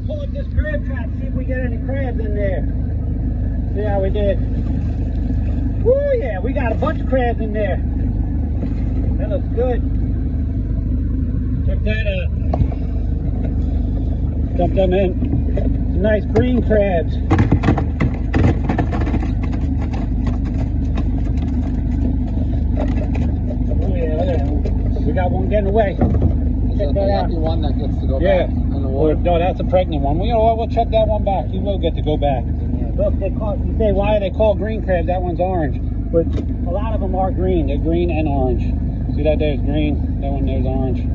pull up this crab trap, see if we get any crabs in there. See how we did. Woo, yeah, we got a bunch of crabs in there. That looks good. Check that out. Dump them in. Some nice green crabs. Oh yeah, look at that. We got one getting away. Is Check that the that out. lucky one that gets to go back in the water? No, that's a pregnant one. Well, you know what? We'll check that one back. He will get to go back. Look, they call. You say, why are they called green crabs? That one's orange. But a lot of them are green. They're green and orange. See that there's green. That one there's orange.